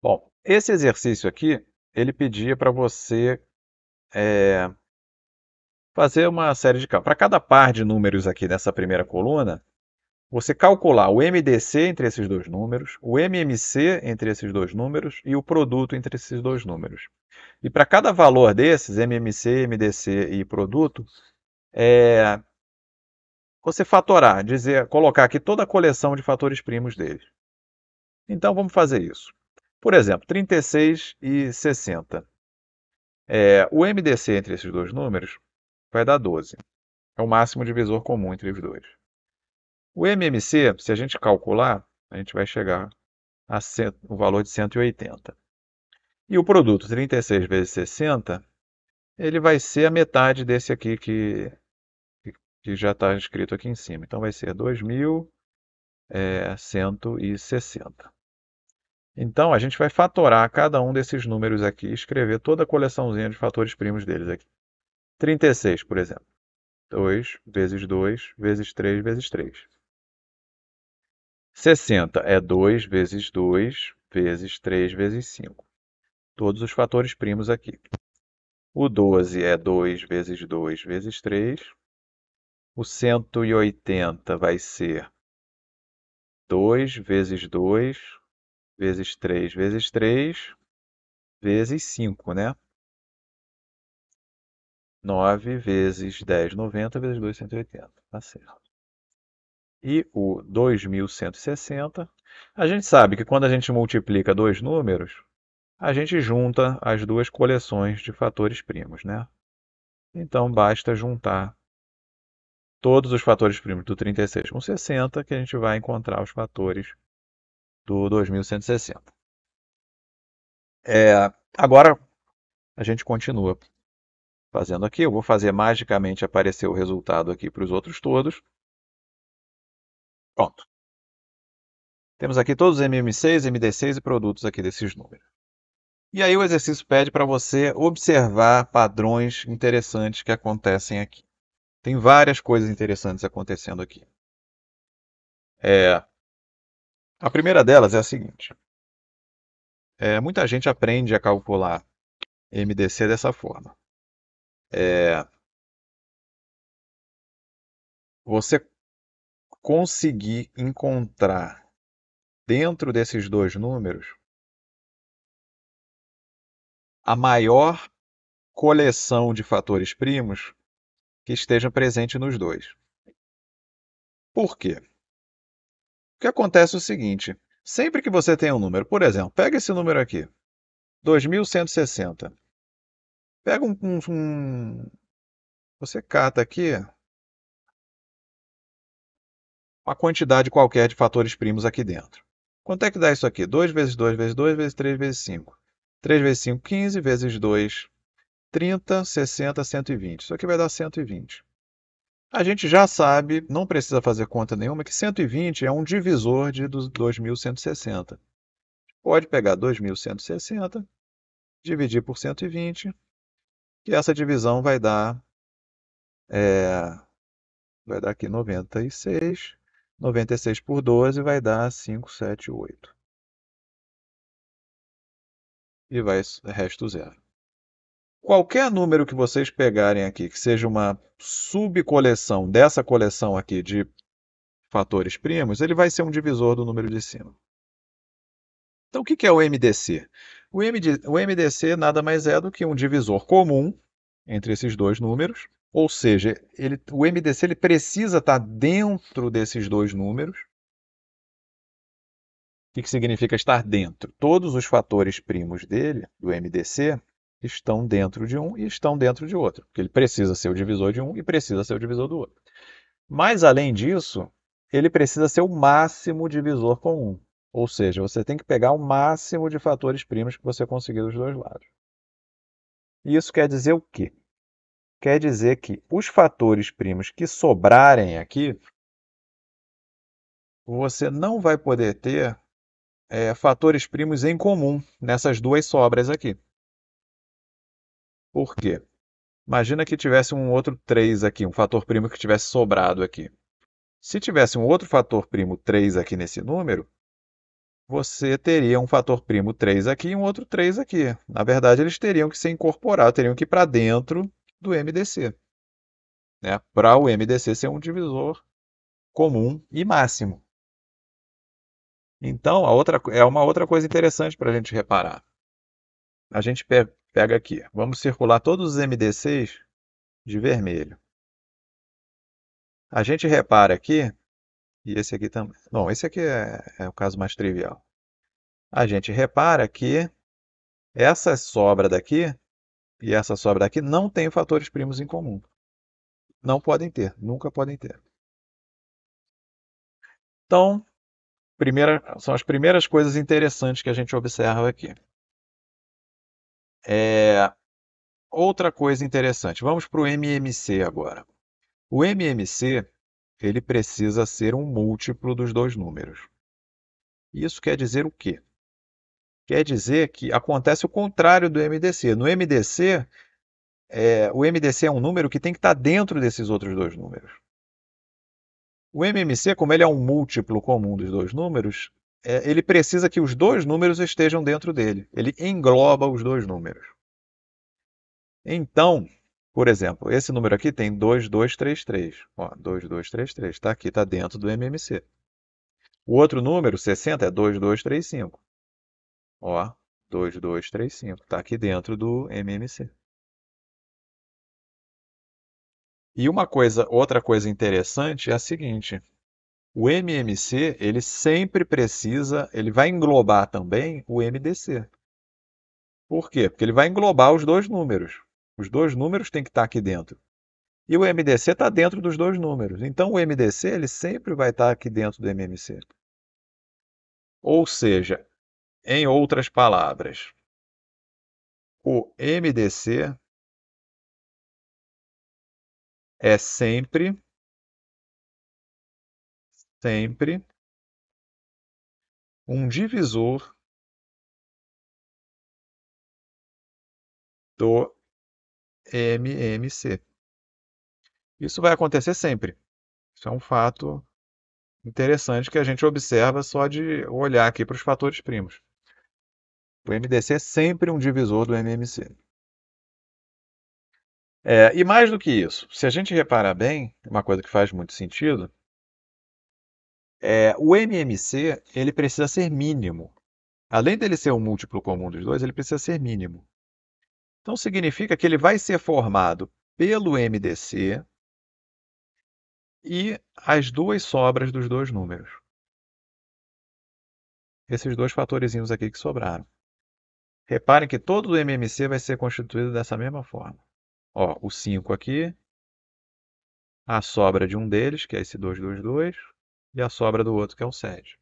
Bom, esse exercício aqui, ele pedia para você fazer uma série de cálculos. Para cada par de números aqui nessa primeira coluna, você calcular o MDC entre esses dois números, o MMC entre esses dois números e o produto entre esses dois números. E para cada valor desses, MMC, MDC e produto, você fatorar, colocar aqui toda a coleção de fatores primos deles. Então vamos fazer isso. Por exemplo, 36 e 60. O MDC entre esses dois números vai dar 12. É o máximo divisor comum entre os dois. O MMC, se a gente calcular, a gente vai chegar a o valor de 180. E o produto 36 vezes 60, ele vai ser a metade desse aqui que já está escrito aqui em cima. Então vai ser 2.160. Então a gente vai fatorar cada um desses números aqui e escrever toda a coleçãozinha de fatores primos deles aqui. 36, por exemplo. 2 vezes 2 vezes 3 vezes 3. 60 é 2 vezes 2 vezes 3 vezes 5. Todos os fatores primos aqui. O 12 é 2 vezes 2 vezes 3. O 180 vai ser 2 vezes 2 vezes 3 vezes 3 vezes 5, né? 9 vezes 10, 90 vezes 2, 180. Tá certo. E o 2160, a gente sabe que quando a gente multiplica dois números, a gente junta as duas coleções de fatores primos, né? Então basta juntar todos os fatores primos do 36 com 60, que a gente vai encontrar os fatores do 2160. Agora a gente continua fazendo aqui. Eu vou fazer magicamente aparecer o resultado aqui para os outros todos. Pronto. Temos aqui todos os MM6, MD6 e produtos aqui desses números. E aí o exercício pede para você observar padrões interessantes que acontecem aqui. Tem várias coisas interessantes acontecendo aqui. A primeira delas é a seguinte. Muita gente aprende a calcular MDC dessa forma. Você conseguir encontrar dentro desses dois números a maior coleção de fatores primos que esteja presente nos dois. Por quê? O que acontece é o seguinte, sempre que você tem um número, por exemplo, pega esse número aqui, 2160. Pega você cata aqui uma quantidade qualquer de fatores primos aqui dentro. Quanto é que dá isso aqui? 2 vezes 2 vezes 2 vezes 3 vezes 5. 3 vezes 5, 15, vezes 2, 30, 60, 120. Isso aqui vai dar 120. A gente já sabe, não precisa fazer conta nenhuma, que 120 é um divisor de 2160. Pode pegar 2160, dividir por 120, e essa divisão vai dar aqui 96. 96 por 12 vai dar 578. E vai resto zero. Qualquer número que vocês pegarem aqui, que seja uma subcoleção dessa coleção aqui de fatores primos, ele vai ser um divisor do número de cima. Então, o que é o MDC? O MDC nada mais é do que um divisor comum entre esses dois números, ou seja, o MDC ele precisa estar dentro desses dois números. O que significa estar dentro? Todos os fatores primos dele, do MDC, estão dentro de um e estão dentro de outro, porque ele precisa ser o divisor de um e precisa ser o divisor do outro. Mas, além disso, ele precisa ser o máximo divisor comum. Ou seja, você tem que pegar o máximo de fatores primos que você conseguir dos dois lados. E isso quer dizer o quê? Quer dizer que os fatores primos que sobrarem aqui, você não vai poder ter fatores primos em comum nessas duas sobras aqui. Por quê? Imagina que tivesse um outro 3 aqui, um fator primo que tivesse sobrado aqui. Se tivesse um outro fator primo 3 aqui nesse número, você teria um fator primo 3 aqui e um outro 3 aqui. Na verdade, eles teriam que ser incorporados, teriam que ir para dentro do MDC, né? Para o MDC ser um divisor comum e máximo. Então, é uma outra coisa interessante para a gente reparar. A gente pega aqui, vamos circular todos os MDCs de vermelho. A gente repara aqui, e esse aqui também. Bom, esse aqui é o caso mais trivial. A gente repara que essa sobra daqui e essa sobra daqui não têm fatores primos em comum. Não podem ter, nunca podem ter. Então, são as primeiras coisas interessantes que a gente observa aqui. Outra coisa interessante, vamos para o MMC agora. O MMC ele precisa ser um múltiplo dos dois números. Isso quer dizer o quê? Quer dizer que acontece o contrário do MDC. No MDC, o MDC é um número que tem que estar dentro desses outros dois números. O MMC, como ele é um múltiplo comum dos dois números, ele precisa que os dois números estejam dentro dele. Ele engloba os dois números. Então, por exemplo, esse número aqui tem 2233. Ó, 2233, está aqui, está dentro do MMC. O outro número, 60, é 2235. Ó, 2235, está aqui dentro do MMC. E outra coisa interessante é a seguinte: o MMC, ele vai englobar também o MDC. Por quê? Porque ele vai englobar os dois números. Os dois números têm que estar aqui dentro. E o MDC está dentro dos dois números. Então o MDC ele sempre vai estar aqui dentro do MMC. Ou seja, em outras palavras, o MDC é sempre um divisor do MMC. Isso vai acontecer sempre. Isso é um fato interessante que a gente observa só de olhar aqui para os fatores primos. O MDC é sempre um divisor do MMC. E mais do que isso, se a gente reparar bem, uma coisa que faz muito sentido, o MMC ele precisa ser mínimo. Além dele ser um múltiplo comum dos dois, ele precisa ser mínimo. Então significa que ele vai ser formado pelo MDC e as duas sobras dos dois números. Esses dois fatorezinhos aqui que sobraram. Reparem que todo o MMC vai ser constituído dessa mesma forma. Ó, o 5 aqui, a sobra de um deles, que é esse 222, e a sobra do outro, que é o 7.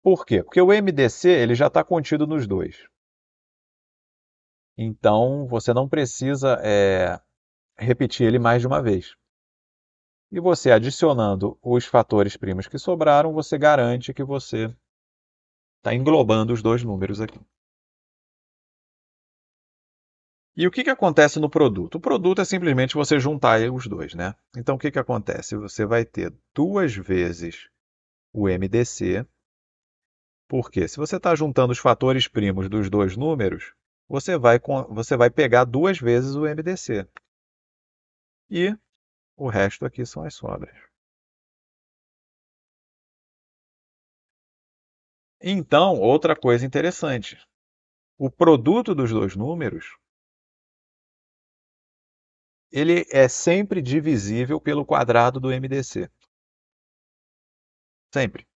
Por quê? Porque o MDC ele já está contido nos dois. Então, você não precisa repetir ele mais de uma vez. E você adicionando os fatores primos que sobraram, você garante que você está englobando os dois números aqui. E o que acontece no produto? O produto é simplesmente você juntar os dois, né? Então, o que acontece? Você vai ter duas vezes o MDC, porque se você está juntando os fatores primos dos dois números, você vai pegar duas vezes o MDC. E o resto aqui são as sobras. Então, outra coisa interessante. O produto dos dois números, ele é sempre divisível pelo quadrado do MDC. Sempre.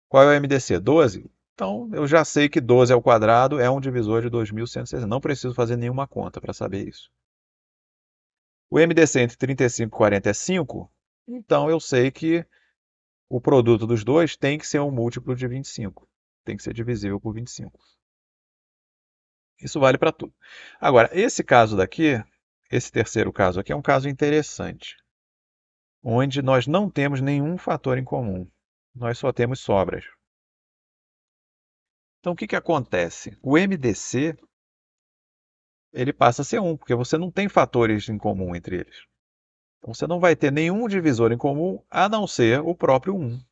Qual é o MDC? 12? Então, eu já sei que 12 ao quadrado é um divisor de 2160. Não preciso fazer nenhuma conta para saber isso. O MDC entre 35 e 40 é 5. Então, eu sei que o produto dos dois tem que ser um múltiplo de 25. Tem que ser divisível por 25. Isso vale para tudo. Agora, esse caso daqui, esse terceiro caso aqui, é um caso interessante, onde nós não temos nenhum fator em comum. Nós só temos sobras. Então, o que acontece? O MDC ele passa a ser 1, porque você não tem fatores em comum entre eles. Então, você não vai ter nenhum divisor em comum, a não ser o próprio 1.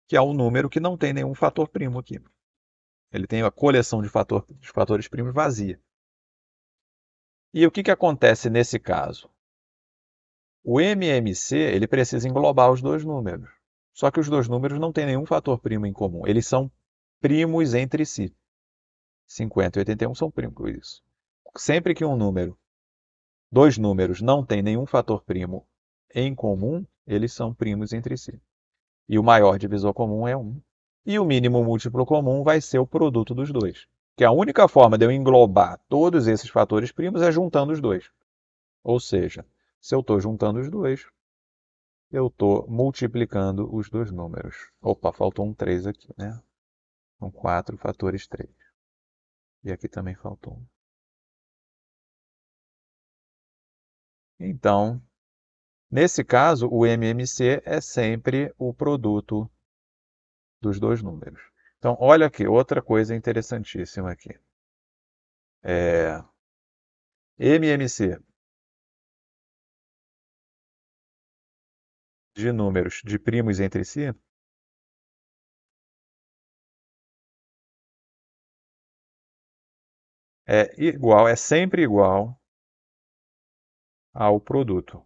que é um número que não tem nenhum fator primo aqui. Ele tem a coleção de fatores primos vazia. E o que acontece nesse caso? O MMC ele precisa englobar os dois números. Só que os dois números não têm nenhum fator primo em comum. Eles são primos entre si. 50 e 81 são primos. Isso. Sempre que dois números não têm nenhum fator primo em comum, eles são primos entre si. E o maior divisor comum é 1. E o mínimo múltiplo comum vai ser o produto dos dois. Que a única forma de eu englobar todos esses fatores primos é juntando os dois. Ou seja, se eu estou juntando os dois, eu estou multiplicando os dois números. Opa, faltou um 3 aqui, né? São 4 fatores 3. E aqui também faltou um. Então, nesse caso, o MMC é sempre o produto dos dois números. Então, olha aqui, outra coisa interessantíssima aqui. MMC de números de primos entre si é sempre igual ao produto.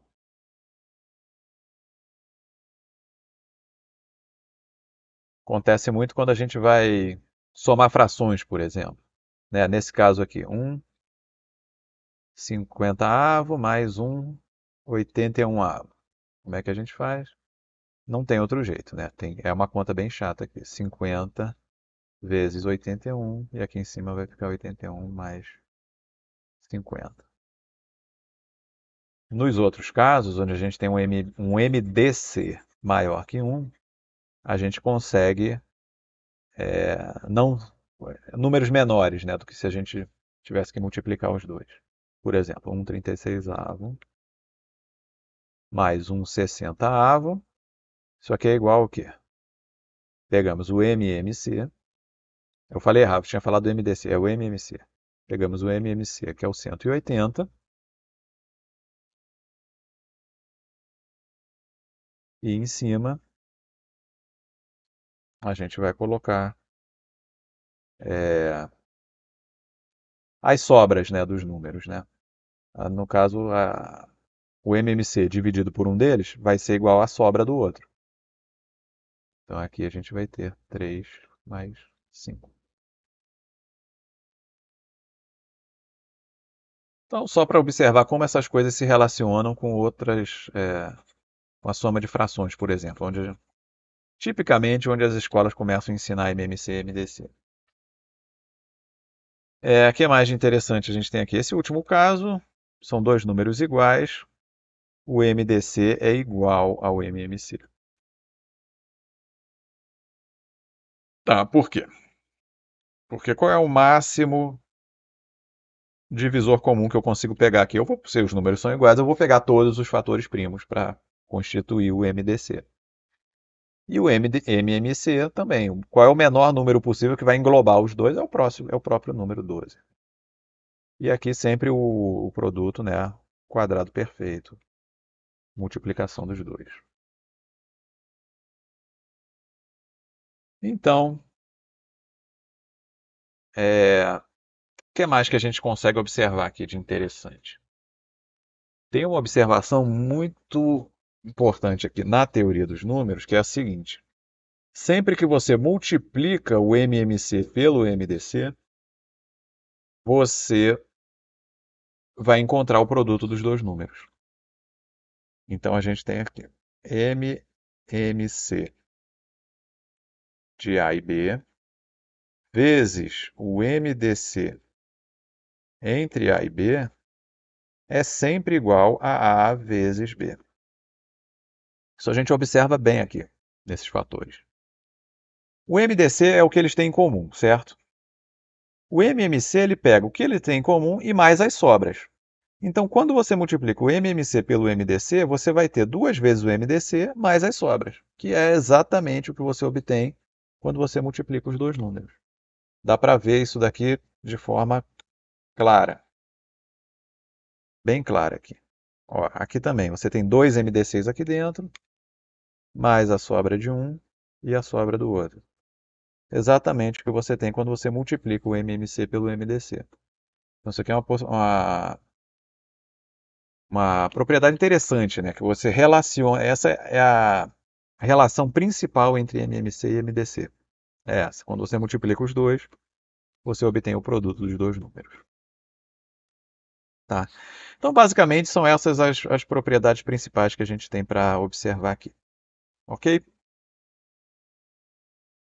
Acontece muito quando a gente vai somar frações, por exemplo. Né? Nesse caso aqui, 1/50 mais 1/81. Como é que a gente faz? Não tem outro jeito, né? É uma conta bem chata aqui. 50 vezes 81, e aqui em cima vai ficar 81 mais 50. Nos outros casos, onde a gente tem um MDC maior que 1, a gente consegue não números menores, né, do que se a gente tivesse que multiplicar os dois. Por exemplo, 1/36 mais 1/60. Isso aqui é igual ao quê? Pegamos o MMC. Eu falei errado, tinha falado do MDC, é o MMC. Pegamos o MMC, que é o 180. E em cima, a gente vai colocar as sobras, né, dos números, né? No caso, o MMC dividido por um deles vai ser igual à sobra do outro. Então aqui a gente vai ter 3 mais 5. Então, só para observar como essas coisas se relacionam com outras, com a soma de frações, por exemplo, tipicamente onde as escolas começam a ensinar MMC e MDC. O que mais de interessante a gente tem aqui? Esse último caso, são dois números iguais, o MDC é igual ao MMC. Tá, por quê? Porque qual é o máximo divisor comum que eu consigo pegar aqui? Se os números são iguais, eu vou pegar todos os fatores primos para constituir o MDC. E o MMC também. Qual é o menor número possível que vai englobar os dois? É o próprio número 12. E aqui sempre o produto, né? Quadrado perfeito. Multiplicação dos dois. Então, o que mais que a gente consegue observar aqui de interessante? Tem uma observação muito importante aqui na teoria dos números, que é a seguinte. Sempre que você multiplica o MMC pelo MDC, você vai encontrar o produto dos dois números. Então a gente tem aqui MMC de A e B vezes o MDC entre A e B é sempre igual a A vezes B. Isso a gente observa bem aqui, nesses fatores. O MDC é o que eles têm em comum, certo? O MMC ele pega o que ele tem em comum e mais as sobras. Então, quando você multiplica o MMC pelo MDC, você vai ter duas vezes o MDC mais as sobras, que é exatamente o que você obtém quando você multiplica os dois números. Dá para ver isso daqui de forma clara, bem clara aqui. Ó, aqui também, você tem dois MDCs aqui dentro, mais a sobra de 1, e a sobra do outro. Exatamente o que você tem quando você multiplica o MMC pelo MDC. Então, isso aqui é uma propriedade interessante, né? Que você relaciona. Essa é a relação principal entre MMC e MDC. É essa. Quando você multiplica os dois, você obtém o produto dos dois números. Tá? Então, basicamente, são essas as propriedades principais que a gente tem para observar aqui. Ok?